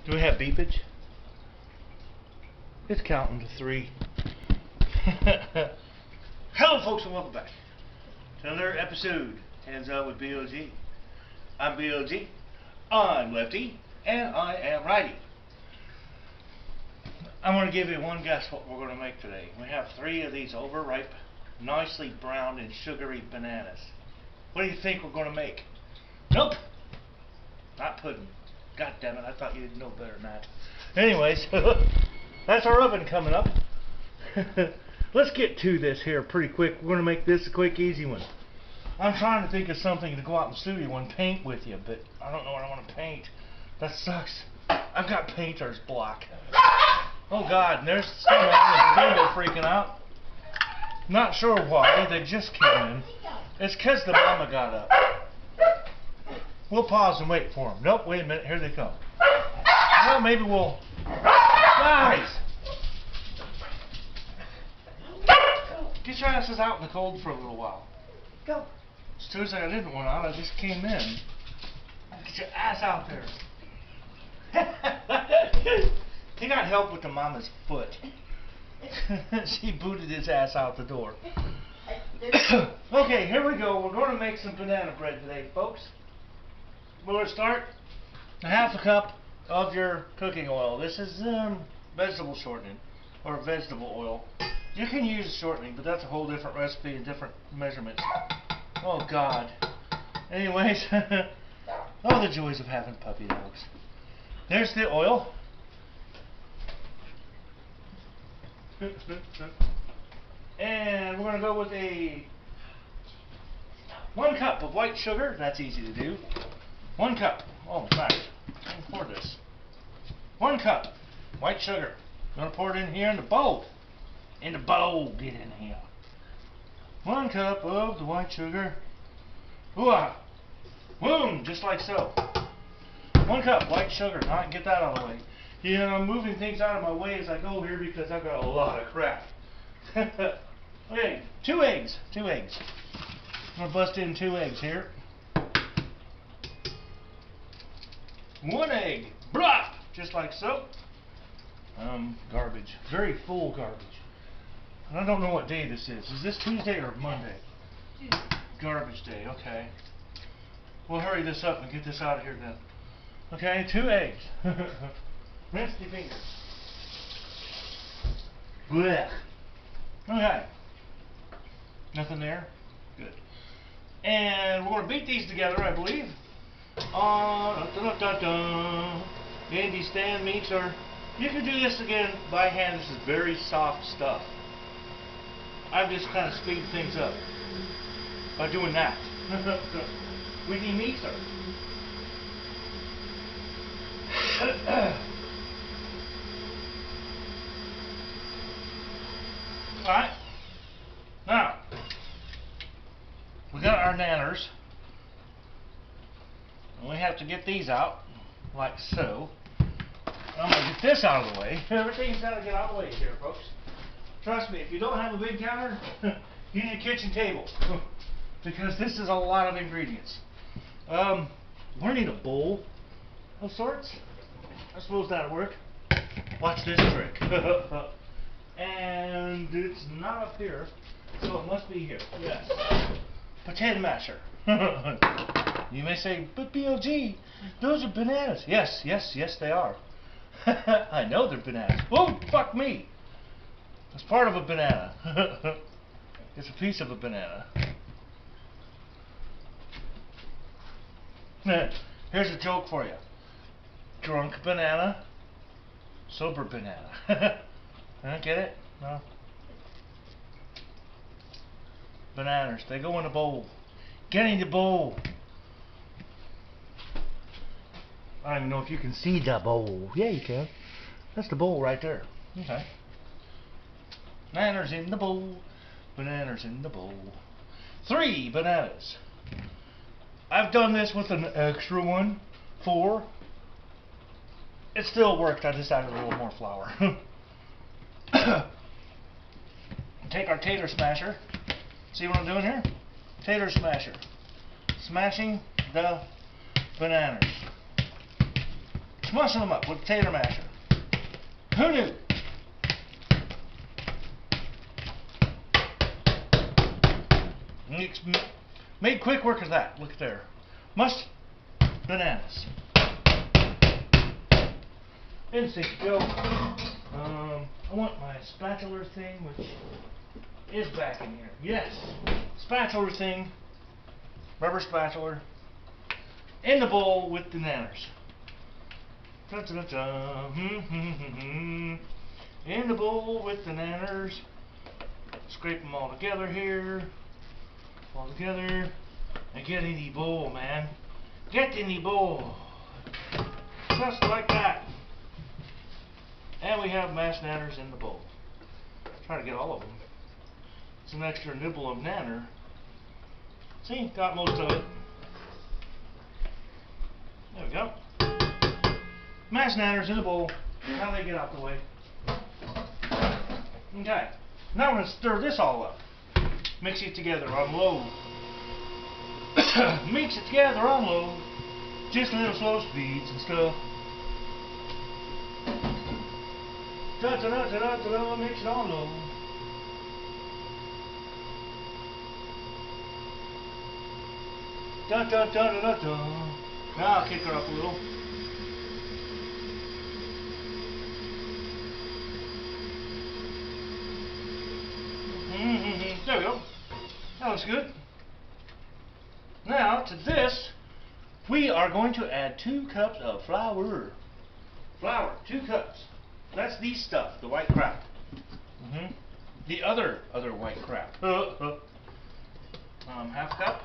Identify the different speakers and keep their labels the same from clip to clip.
Speaker 1: Do we have beepage? It's counting to 3. Hello folks and welcome back to another episode Hands On with BLG. I'm BLG, I'm Lefty, and I am Righty. I'm going to give you one guess what we're going to make today. We have 3 of these overripe, nicely browned and sugary bananas. What do you think we're going to make? Nope, not pudding. God damn it, I thought you'd know better than that. Anyways, that's our oven coming up. Let's get to this here pretty quick. We're going to make this a quick, easy one. I'm trying to think of something to go out in the studio and paint with you, but I don't know what I want to paint. That sucks. I've got painter's block. Oh God, and there's someone in the window freaking out. Not sure why, they just came in. It's because the mama got up. We'll pause and wait for them. Nope, wait a minute, here they come. Well, maybe we'll... Guys! Get your asses out in the cold for a little while.
Speaker 2: Go.
Speaker 1: It's Tuesday, I didn't want out, I just came in. Get your ass out there. He got help with the mama's foot. She booted his ass out the door. Okay, here we go. We're going to make some banana bread today, folks. We're going to start a half a cup of your cooking oil. This is vegetable shortening or vegetable oil. You can use shortening, but that's a whole different recipe and different measurements. Oh God. Anyways, all the joys of having puppy dogs. There's the oil. And we're going to go with a 1 cup of white sugar. That's easy to do. 1 cup. Oh, in fact, I can pour this. 1 cup white sugar. I'm going to pour it in here in the bowl. In the bowl. Get in here. 1 cup of the white sugar. Ooh-ah. Boom. Just like so. 1 cup white sugar. Now I can get that out of the way. You know, I'm moving things out of my way as I go here because I've got a lot of crap. Okay, 2 eggs. 2 eggs. I'm going to bust in 2 eggs here. 1 egg. Blah! Just like so. Garbage. Very full garbage. And I don't know what day this is. Is this Tuesday or Monday?
Speaker 2: Tuesday.
Speaker 1: Garbage day, okay. We'll hurry this up and get this out of here then. Okay, 2 eggs. Rinse your fingers. Blech. Okay. Nothing there? Good. And we're going to beat these together, I believe. Andy stand mixer. You can do this again by hand. This is very soft stuff. I've just kind of speeded things up by doing that. With the mixer. Alright. Now, we got our nanners. And we have to get these out, like so. I'm going to get this out of the way. Everything's got to get out of the way here, folks. Trust me, if you don't have a big counter, you need a kitchen table. Because this is a lot of ingredients. We need a bowl of sorts. I suppose that'll work. Watch this trick. And it's not up here, so it must be here. Yes. Potato masher. You may say, but BLG, those are bananas. Yes, yes, yes they are. I know they're bananas. Oh, fuck me. It's part of a banana. It's a piece of a banana. Here's a joke for you. Drunk banana, sober banana. Get it? No? Bananas. They go in a bowl. Get in the bowl. I don't even know if you can see the bowl. Yeah, you can. That's the bowl right there. Okay. Bananas in the bowl. Bananas in the bowl. 3 bananas. I've done this with an extra one. 4. It still worked. I just added a little more flour. Take our tater smasher. See what I'm doing here? Tater smasher. Smashing the bananas. Smushing them up with a tater masher. Who knew? Made quick work of that. Look there. Mushed bananas. In sink go. I want my spatula thing, which is back in here. Yes, spatula thing, rubber spatula, in the bowl with the nanners. Da, da, da, da. In the bowl with the nanners. Scrape them all together here. All together. And get in the bowl, man. Get in the bowl. Just like that. And we have mashed nanners in the bowl. Try to get all of them. It's an extra nibble of nanner. See, got most of it. There we go. Mashed nanners in the bowl. Now they get out the way. Okay. Now we're going to stir this all up. Mix it together on low. Mix it together on low. Just a little slow speeds and stuff. Da da da da da da. Mix it on low. Da da da da da da. Now I'll kick her up a little. There we go. That looks good. Now to this, we are going to add 2 cups of flour. Flour, 2 cups. That's the stuff, the white crap. The other white crap. Half cup.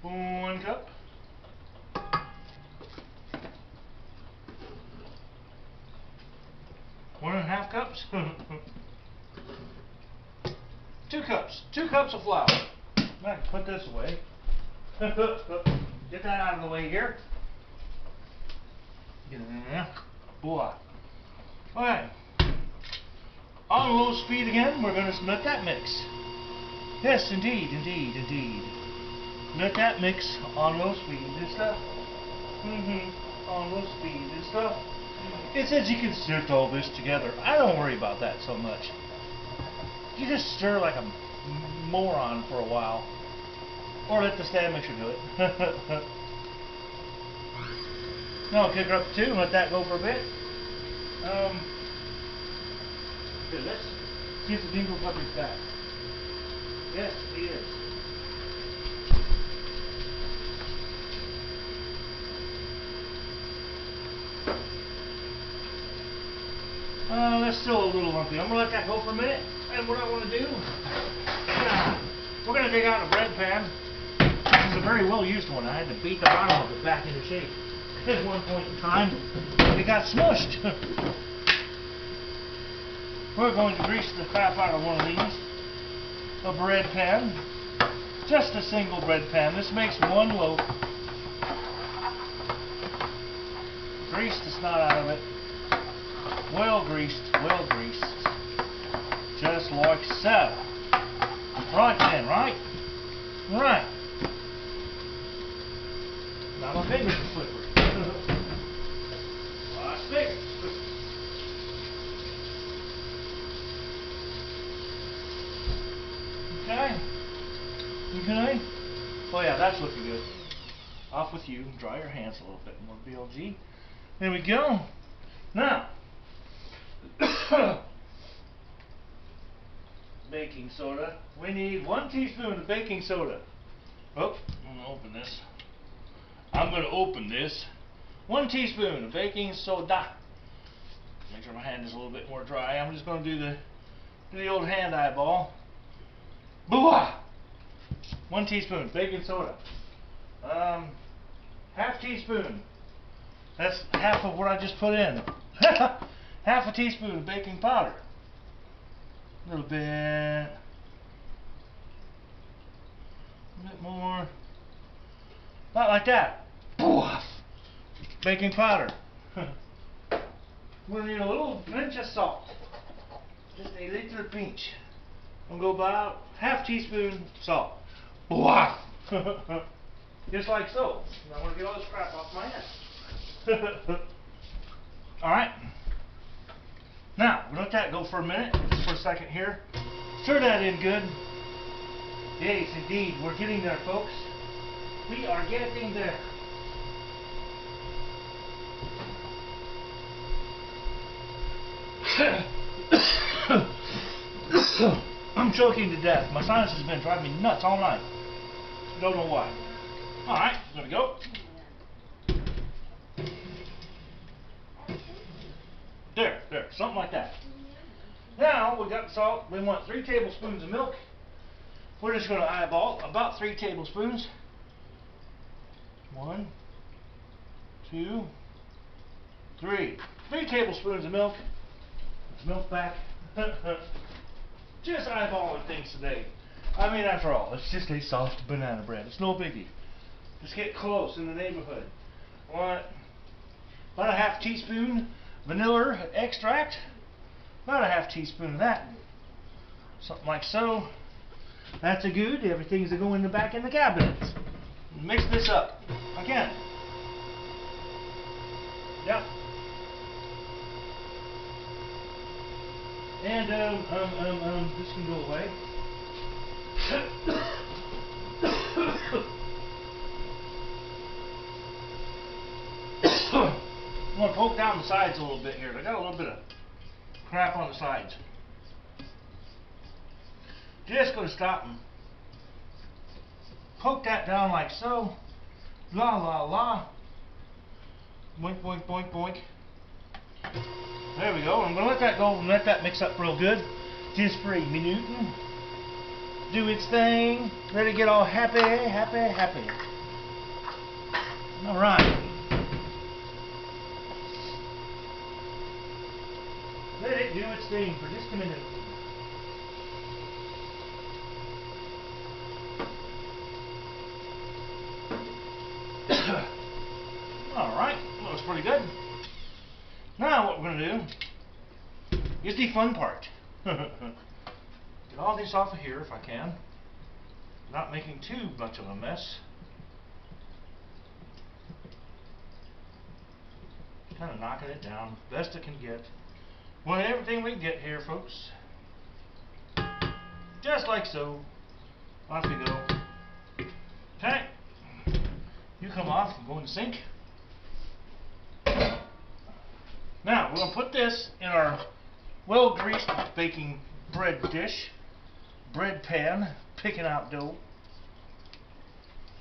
Speaker 1: 1 cup. 1.5 cups. 2 cups. 2 cups of flour. I can put this away. Get that out of the way here. Get it in there. Boy. Okay. On low speed again, we're going to let that mix. Yes, indeed, indeed, indeed. Let that mix on low speed and stuff. On low speed and stuff. It says you can stir all this together. I don't worry about that so much. You just stir like a moron for a while. Or let the stand mixer do it. Now I'll kick her up to 2 and let that go for a bit. Let's see if the dingle puppy's back. Yes, he is. That's still a little lumpy. I'm going to let that go for a minute. And what I want to do, we're going to dig out a bread pan. This is a very well used one. I had to beat the bottom of it back into shape. At one point in time, it got smushed. We're going to grease the crap out of one of these. A bread pan. Just a single bread pan. This makes 1 loaf. Grease the snot out of it. Well greased, well greased. Just like so. Right then, right? Right. Now my fingers are slippery. Watch this. Okay. Okay. Oh yeah, that's looking good. Off with you. Dry your hands a little bit more, BLG. There we go. Now, baking soda. We need 1 teaspoon of baking soda. Oh, I'm going to open this. I'm going to open this. 1 teaspoon of baking soda. Make sure my hand is a little bit more dry. I'm just going to do the old hand eyeball. Booah! 1 teaspoon baking soda. Half teaspoon. That's half of what I just put in. Half a teaspoon of baking powder. A little bit. A bit more. Not like that. Poof! Baking powder. We're going to need a little pinch of salt. Just a little pinch. I'm going to go about half teaspoon salt. Poof! Just like so. I want to get all this crap off my hands. Alright. Now, we're going to let that go for a minute, just for a second here. Stir that in good. Yes, indeed. We're getting there, folks. We are getting there. I'm choking to death. My sinus has been driving me nuts all night. Don't know why. Alright, there we go. There, something like that. Now we got the salt. We want 3 tablespoons of milk. We're just going to eyeball about 3 tablespoons. 1, 2, 3. 3 tablespoons of milk. Let's milk back. Just eyeballing things today. I mean, after all, it's just a soft banana bread. It's no biggie. Just get close in the neighborhood. Want about a half teaspoon vanilla extract. About a half teaspoon of that. Something like so. That's a good. Everything's going in the back in the cabinet. Mix this up again. Yep. And this can go away. I'm going to poke down the sides a little bit here. I got a little bit of crap on the sides. Just going to stop and poke that down like so. La la la. Boink, boink, boink, boink. There we go. I'm going to let that go and let that mix up real good. Just for a minute. Do its thing. Let it get all happy, happy, happy. Alright. Let it do its thing for just a minute. Alright, that was pretty good. Now what we're going to do is the fun part. Get all this off of here if I can. Not making too much of a mess. Kind of knocking it down best it can get. Want everything we can get here, folks. Just like so. Off we go. Okay. You come off and go in the sink. Now, we're going to put this in our well-greased baking bread dish. Bread pan. Picking out dough.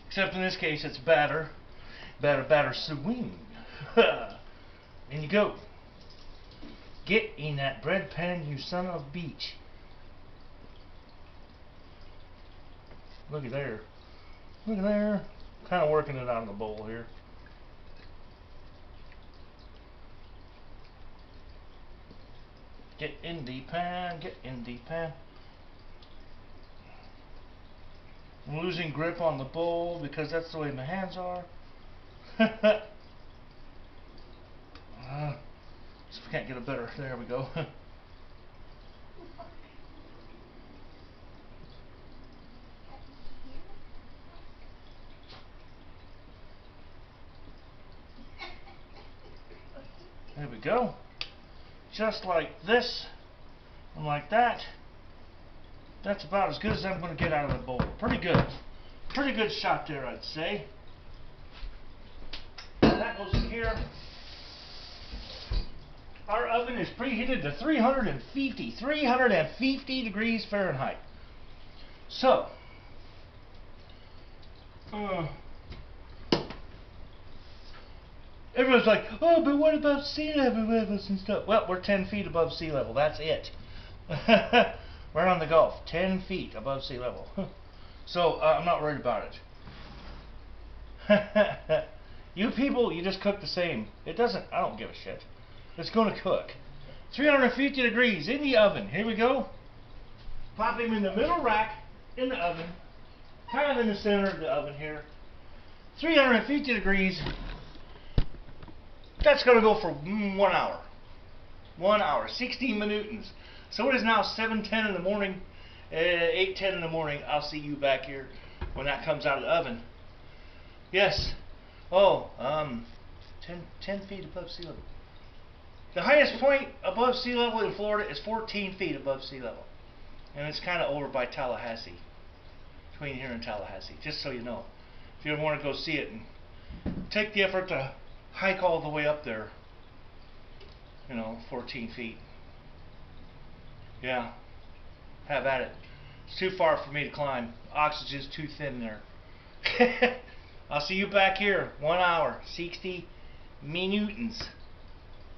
Speaker 1: Except in this case, it's batter. Batter, swing. In you go. Get in that bread pan, you son of a bitch. Look at there. Look at there. Kind of working it out of the bowl here. Get in the pan, get in the pan. I'm losing grip on the bowl because that's the way my hands are. So we can't get a better. There we go. There we go. Just like this and like that. That's about as good as I'm going to get out of the bowl. Pretty good. Pretty good shot there, I'd say. That goes in here. Our oven is preheated to 350 degrees Fahrenheit. So, everyone's like, oh, but what about sea levels and stuff? Well, we're 10 feet above sea level. That's it. We're on the Gulf, 10 feet above sea level. So, I'm not worried about it. You people, you just cook the same. It doesn't, I don't give a shit. It's going to cook. 350 degrees in the oven. Here we go. Pop him in the middle rack in the oven. Kind of in the center of the oven here. 350 degrees. That's going to go for 1 hour. 1 hour. 16 minutes. So it is now 7:10 in the morning. 8:10 in the morning. I'll see you back here when that comes out of the oven. Yes. Oh, 10 feet above sea level. The highest point above sea level in Florida is 14 feet above sea level. And it's kind of over by Tallahassee. Between here and Tallahassee. Just so you know. If you ever want to go see it and take the effort to hike all the way up there. 14 feet. Yeah. Have at it. It's too far for me to climb. Oxygen's too thin there. I'll see you back here. 1 hour, 60 minutes.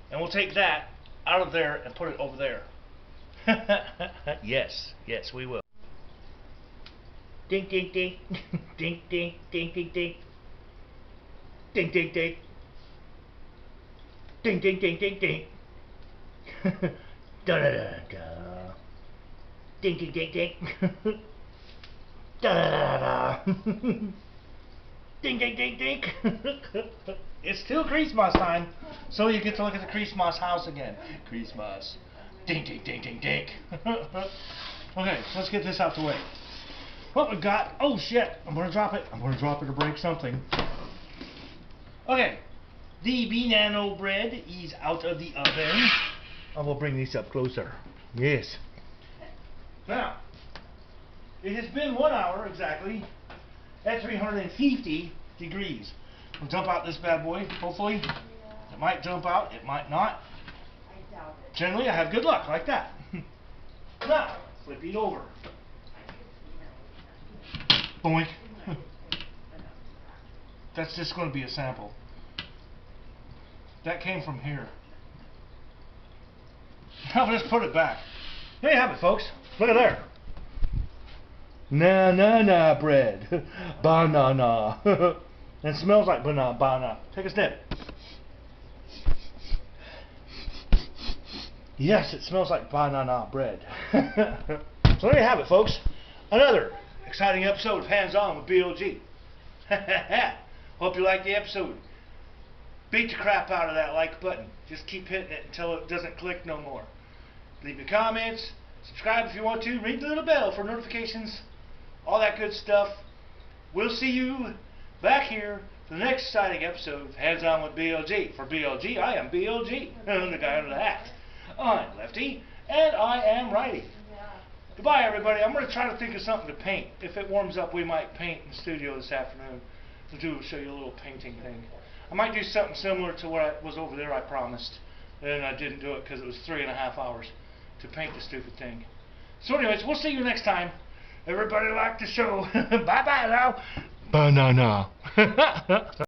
Speaker 1: And we'll take that out of there and put it over there. Yes, we will. Ding, ding, ding. Ding, ding, ding, ding, ding. Ding, ding, ding. Ding, ding, ding, ding, ding. Da da da da. Ding, ding, ding, ding. Da da da da. Ding, ding, ding, ding. It's still Christmas time, so you get to look at the Christmas house again. Christmas. Ding, ding, ding, ding, ding. Okay, let's get this out the way. What we got? Oh shit! I'm gonna drop it. I'm gonna drop it or break something. Okay, the banana bread is out of the oven. I will bring these up closer. Yes. Now, it has been 1 hour exactly at 350 degrees. We'll dump out this bad boy, hopefully. It might jump out, it might not.
Speaker 2: I doubt it.
Speaker 1: Generally, I have good luck like that. Now, flip it over. Boink. That's just going to be a sample. That came from here. Now let's put it back. There you have it, folks. Look at there. Na bread. Banana. It smells like banana. Take a sniff. Yes, it smells like banana bread. So there you have it, folks. Another exciting episode of Hands On with BLG. Hope you liked the episode. Beat the crap out of that like button. Just keep hitting it until it doesn't click no more. Leave your comments. Subscribe if you want to. Ring the little bell for notifications. All that good stuff. We'll see you back here for the next exciting episode of Hands On with BLG. For BLG, I am BLG. I'm the guy under the hat. I'm Lefty, and I am Righty. Goodbye, everybody. I'm going to try to think of something to paint. If it warms up, we might paint in the studio this afternoon. Show you a little painting thing. I might do something similar to what was over there, I promised. And I didn't do it because it was 3.5 hours to paint the stupid thing. So anyways, we'll see you next time. Everybody like the show. Bye-bye now. Banana.